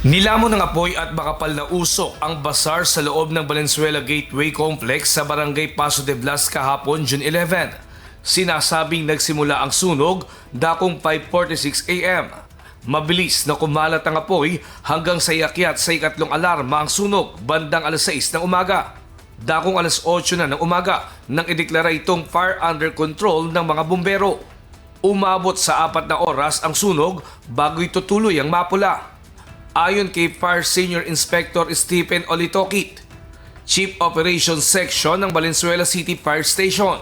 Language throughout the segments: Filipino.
Nilamon ng apoy at makapal na usok ang bazaar sa loob ng Valenzuela Gateway Complex sa Barangay Paso de Blas kahapon June 11. Sinasabing nagsimula ang sunog dakong 5:46 a.m. Mabilis na kumalat ang apoy hanggang sa iakyat sa ikatlong alarma ang sunog bandang alas 6 ng umaga. Dakong alas 8 na ng umaga nang ideklara itong fire under control ng mga bumbero. Umabot sa 4 na oras ang sunog bago ito tuluyang mapula. Ayon kay Fire Senior Inspector Stephen Olitokit, Chief Operations Section ng Valenzuela City Fire Station,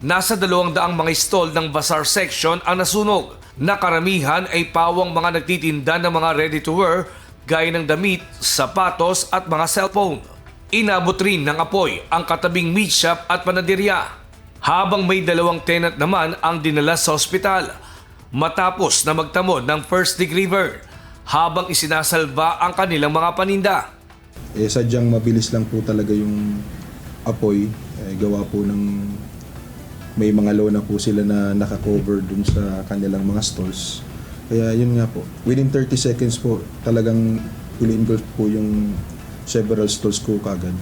nasa 200 mga stall ng Bazaar Section ang nasunog na karamihan ay pawang mga nagtitinda ng mga ready-to-wear gaya ng damit, sapatos at mga cellphone. Inabot rin ng apoy ang katabing meat shop at panaderya, habang may 2 tenant naman ang dinala sa ospital matapos na magtamo ng first-degree burn habang isinasalba ang kanilang mga paninda. Sadyang mabilis lang po talaga yung apoy. Gawa po ng may mga lona po sila na nakakover dun sa kanilang mga stalls. Kaya yun nga po, within 30 seconds po talagang fully-engulfed po yung several stalls ko kagad.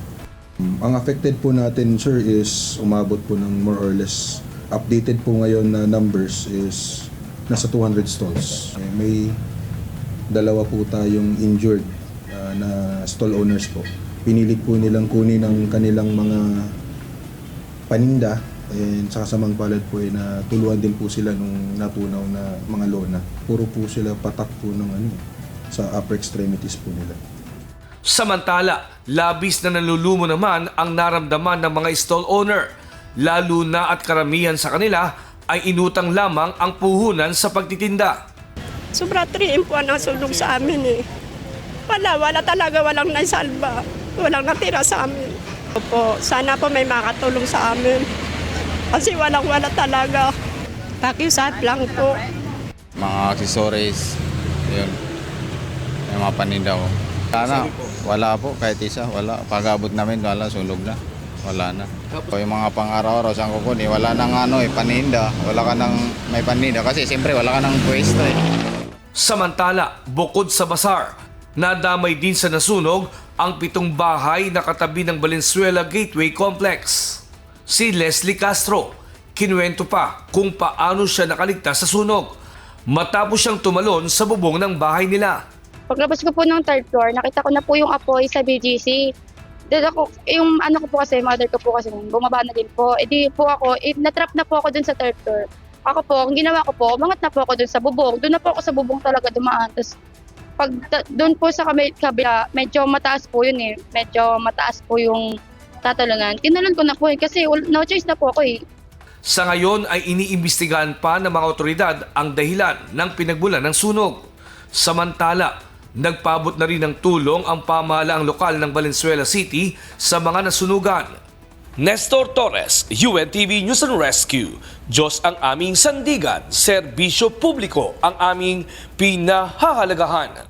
Ang affected po natin, sir, is umabot po ng more or less updated po ngayon na numbers is nasa 200 stalls. May 2 po tayong injured na stall owners po. Pinilit po nilang kunin ang kanilang mga paninda and sa kasamang palad po ay natuluan din po sila nung natunaw na mga lona. Puro po sila patak po ng sa upper extremities po nila. Samantala, labis na nalulumo naman ang naramdaman ng mga stall owner, lalo na at karamihan sa kanila ay inutang lamang ang puhunan sa pagtitinda. Sobra 3 po ang nasunog sa amin eh. Wala talaga, walang naisalba. Walang natira sa amin. Opo, sana po may makatulong sa amin. Kasi wala talaga. Pakiusap lang po. Mga accessories, yun. Yung mga paninda ko. Sana, wala po, kahit isa, wala. Pag-abot namin, wala, sunog na. Wala na. So, yung mga pang-araw-araw, saan kukunin, wala nang paninda. Wala ka nang may paninda. Kasi siyempre, wala ka nang pwesto eh. Samantala, bukod sa bazaar, nadamay din sa nasunog ang 7 bahay na katabi ng Valenzuela Gateway Complex. Si Leslie Castro, kinuwento pa kung paano siya nakaligtas sa sunog matapos siyang tumalon sa bubong ng bahay nila. Paglabas ko po ng 3rd floor, nakita ko na po yung apoy sa BGC. Then ako, yung ko po kasi, mother ko po kasi, bumaba na din po. E di po ako, natrap na po ako dun sa 3rd floor. Ako po, ang ginawa ko po, umangat na po ako dun sa bubong. Doon na po ako sa bubong talaga dumaan. Tapos pag doon po sa kabila, medyo mataas po yun eh. Medyo mataas po yung tatalunan. Tinalon ko na po eh, kasi no choice na po ako eh. Sa ngayon ay iniimbestigahan pa ng mga otoridad ang dahilan ng pinagmulan ng sunog. Samantala, nagpaabot na rin ng tulong ang pamahalaang lokal ng Valenzuela City sa mga nasunugan. Nestor Torres, UNTV News and Rescue. Diyos ang aming sandigan, serbisyo publiko ang aming pinahahalagahan.